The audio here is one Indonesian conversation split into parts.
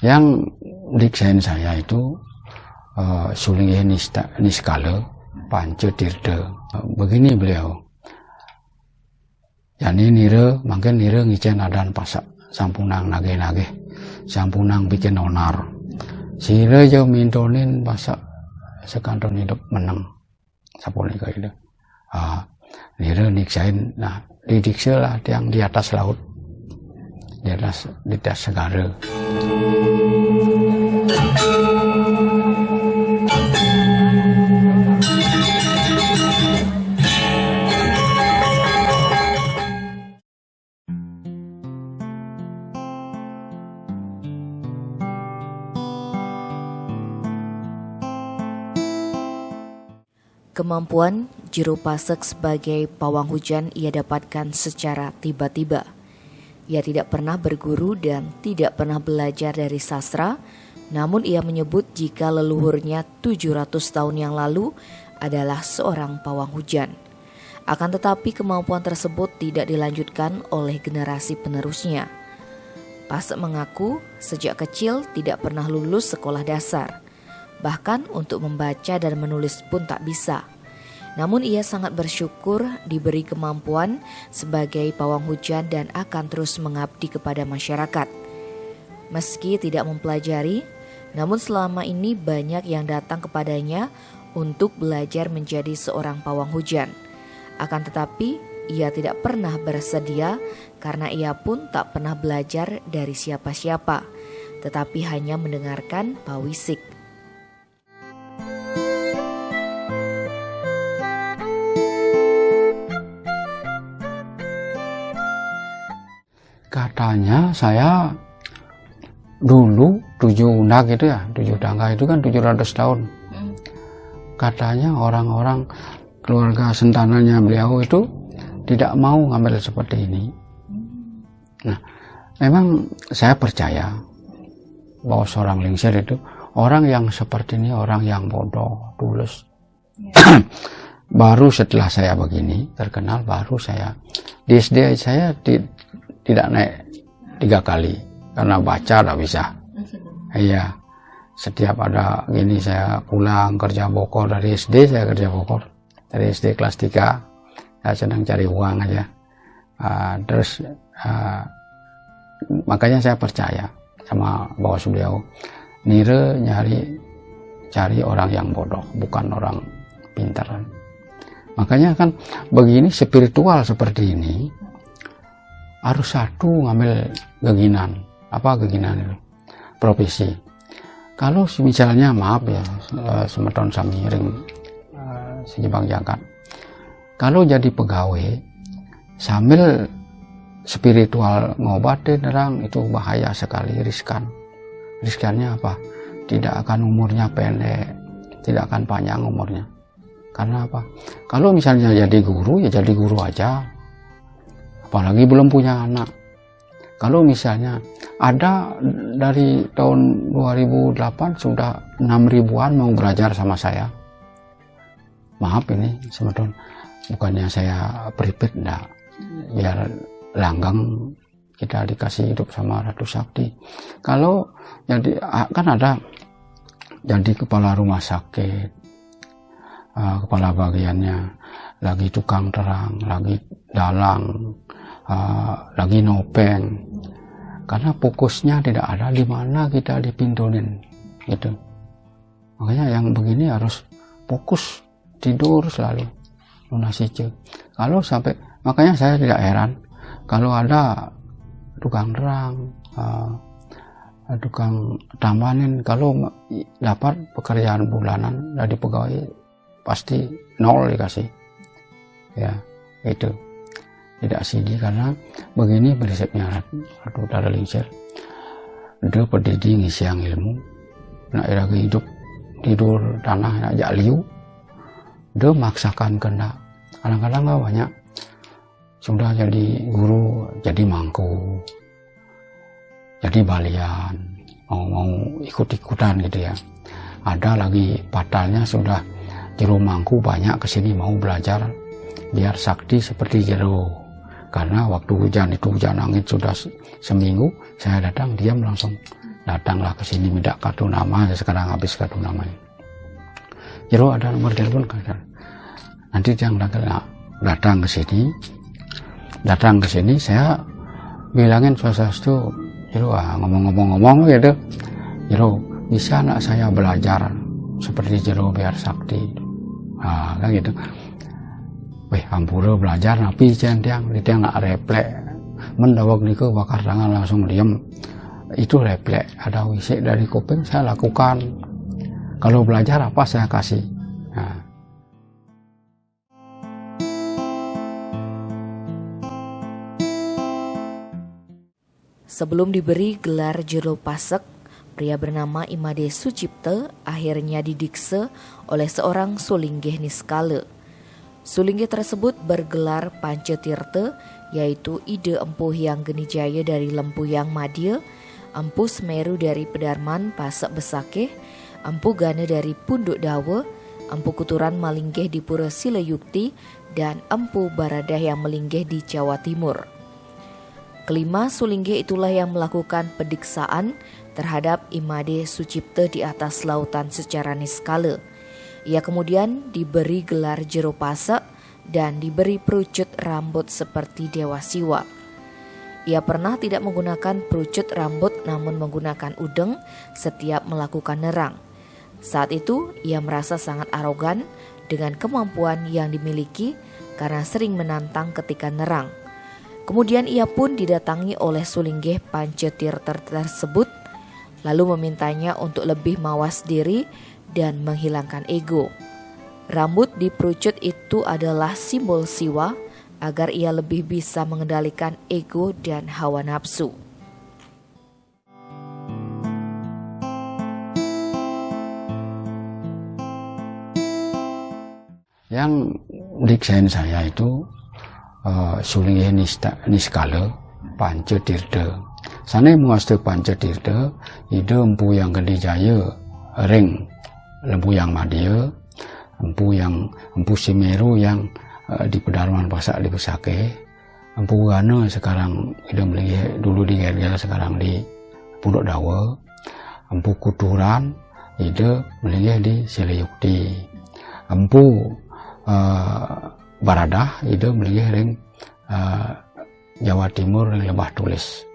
Yang diksain saya itu Sulingye Niskala Panca Tirta. Begini beliau. Yani nira mungkin nira ngicen adan pasak sampunang nage-nage. Sampunang bikin onar. Sira jo mintonin pasak sekanton hidup menang. Sapone kayak gitu. Nira niksain, nah didiksa lah yang di atas laut, di atas segara. Kemampuan Juru Pasek sebagai pawang hujan ia dapatkan secara tiba-tiba. Ia tidak pernah berguru dan tidak pernah belajar dari sastra, namun ia menyebut jika leluhurnya 700 tahun yang lalu adalah seorang pawang hujan. Akan tetapi kemampuan tersebut tidak dilanjutkan oleh generasi penerusnya. Pasek mengaku sejak kecil tidak pernah lulus sekolah dasar. Bahkan untuk membaca dan menulis pun tak bisa. Namun ia sangat bersyukur diberi kemampuan sebagai pawang hujan dan akan terus mengabdi kepada masyarakat. Meski tidak mempelajari, namun selama ini banyak yang datang kepadanya untuk belajar menjadi seorang pawang hujan. Akan tetapi ia tidak pernah bersedia karena ia pun tak pernah belajar dari siapa-siapa, tetapi hanya mendengarkan pawisik. Katanya saya dulu 7 undak itu ya, 7 tangga itu kan 700 tahun. Katanya orang-orang keluarga sentananya beliau itu tidak mau ngambil seperti ini. Nah, memang saya percaya bahwa seorang Lingser itu orang yang seperti ini, orang yang bodoh, tulus. Baru setelah saya begini terkenal, baru saya di SD saya tidak naik 3 kali karena baca tak bisa. Iya, setiap ada gini saya pulang kerja bokor dari SD, saya kerja bokor dari SD kelas 3. Saya sedang cari uang aja. Makanya saya percaya sama bos beliau. Nire cari orang yang bodoh, bukan orang pintar. Makanya kan begini spiritual seperti ini harus satu ngambil geginan. Apa geginan itu? Profesi. Kalau misalnya maaf ya, semeton samiring sejebang jagat. Kalau jadi pegawai sambil spiritual ngobatin orang itu bahaya sekali, riskan. Riskannya apa? Tidak akan umurnya pendek, tidak akan panjang umurnya. Karena apa? Kalau misalnya jadi guru ya jadi guru aja. Apalagi belum punya anak. Kalau misalnya ada dari tahun 2008 sudah 6.000-an mau belajar sama saya. Maaf ini semeton, bukannya saya pripit, enggak. Biar langgang kita dikasih hidup sama Ratu Sakti. Kalau jadi kan ada jadi kepala rumah sakit, kepala bagiannya lagi tukang terang, lagi dalang, lagi nopeng, karena fokusnya tidak ada di mana kita dipintunin gitu. Makanya yang begini harus fokus, tidur selalu lunasi cek. Kalau sampai, makanya saya tidak heran kalau ada tukang terang, tukang tambahin, kalau dapat pekerjaan bulanan dari pegawai pasti 0 dikasih ya. Itu tidak sidi karena begini prinsipnya Ratu Utara Lingser. Dia pendidik ngisiang ilmu, nak iragi hidup tidur tanah nak jaliu, dia maksakan kena. Kadang-kadang nggak banyak sudah jadi guru, jadi mangku, jadi balian, mau ikut-ikutan gitu ya. Ada lagi patalnya sudah jero mangku banyak kesini mau belajar biar sakti seperti jero. Karena waktu hujan itu hujan angin sudah seminggu, saya datang diam langsung datanglah ke sini minta kartu nama, sekarang habis kartu namanya. Jero ada nomor telepon kan? Nanti yang datang ke sini saya bilangin Swastiastu, Jero ngomong-ngomong gitu, Jero bisa anak saya belajar seperti Jero biar sakti, kan gitu. Weh ampura belajar napi tiang nak refleks, mendawak niku bakar tangan langsung diem. Itu refleks, ada wisik dari kuping saya lakukan. Kalau belajar apa saya kasih. Nah. Sebelum diberi gelar Jero Pasek, pria bernama Imade Sucipta akhirnya didikse oleh seorang Sulinggih Niskala. Sulinggih tersebut bergelar Pancetirta, yaitu Ide Empu Hyang Genijaya dari Lempu Hyang Madya, Empu Semeru dari Pedarman Pasek Besakeh, Empu Gana dari Punduk Dawa, Empu Kuturan Malinggih di Pura Silayukti, dan Empu Baradah yang melinggih di Jawa Timur. Kelima Sulinggih itulah yang melakukan pediksaan terhadap Imade Sucipta di atas lautan secara niskala. Ia kemudian diberi gelar Jero Pasek dan diberi perucut rambut seperti Dewa Siwa. Ia pernah tidak menggunakan perucut rambut namun menggunakan udeng setiap melakukan nerang. Saat itu ia merasa sangat arogan dengan kemampuan yang dimiliki karena sering menantang ketika nerang. Kemudian ia pun didatangi oleh Sulinggih Pancetirta tersebut, lalu memintanya untuk lebih mawas diri dan menghilangkan ego. Rambut di perucut itu adalah simbol siwa agar ia lebih bisa mengendalikan ego dan hawa nafsu. Yang diksain saya itu Sulinggih Niskala Pancetirta. Sana muaste Pancetirta, Ide Empu Hyang Genijaya ring Lempu Hyang Madya, Empu Semeru yang di Pedarman Pasek di Besakeh, Empu Gana sekarang Ide melinggih dulu di Gergel sekarang di Punduk Dawa, Empu Kuturan Ide melinggih di Silayukti, Empu Baradah Ide melinggih ring Jawa Timur ring Lebah Tulis.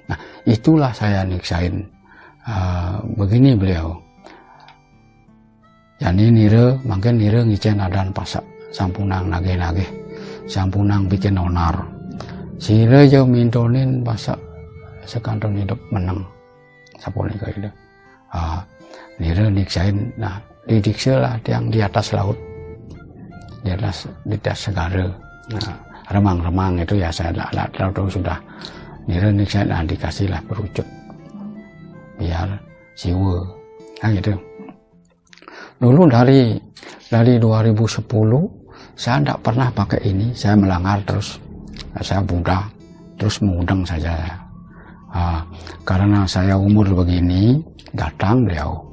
Nah itulah saya niksain. Begini beliau, jadi nire mungkin nire ngicen adan pasak sampunang nage-nage, sampunang bikin onar, sire jauh mintonin pasak sekantong hidup menang, sapun itu. Nire niksain, nah didikse lah yang di atas laut, di atas segara. Nah, remang-remang itu ya saya tahu sudah nire niksain, nah dikasihlah perucut biar siwa, nah gitu. Dulu dari 2010 saya tidak pernah pakai ini, saya melanggar terus, saya budak terus mudeng saja. Karena saya umur begini datang beliau,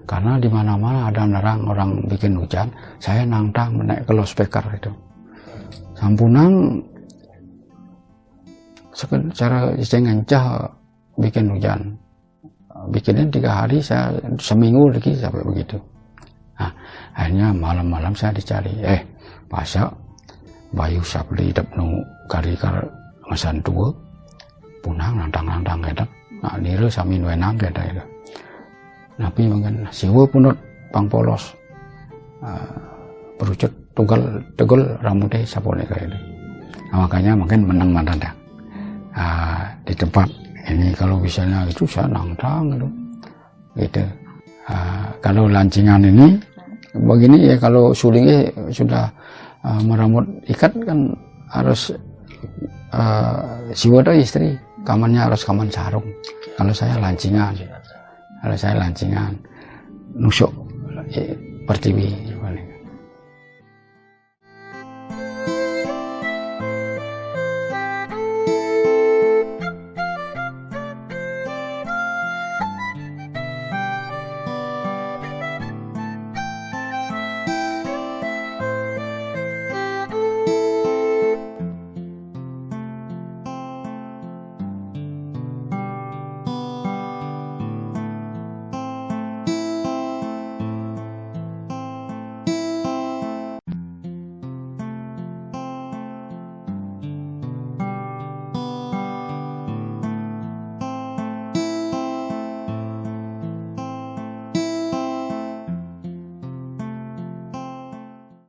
karena di mana-mana ada nerang orang bikin hujan, saya nantang menaik ke loudspeaker itu. Sampunang secara istimewa bikin hujan, bikinnya 3 hari, saya seminggu lagi sampai begitu. Nah, akhirnya malam-malam saya dicari, Pasek Bayu Sapli hidup nu karikar ngasan tua, punang nantang-nantang kedap, nah nire sami wenang kedap itu. Napi mungkin siwa punut pangpolos, perucut tegel rambutnya sapone kayak itu. Nah, makanya mungkin menang mandang. Di tempat ini kalau misalnya itu saya nantang gitu. Kalau lancingan ini begini ya, kalau Sulinggih sudah meramut ikat kan harus siwa istri, kamannya harus kaman sarung. Kalau saya lancingan nusuk pertiwi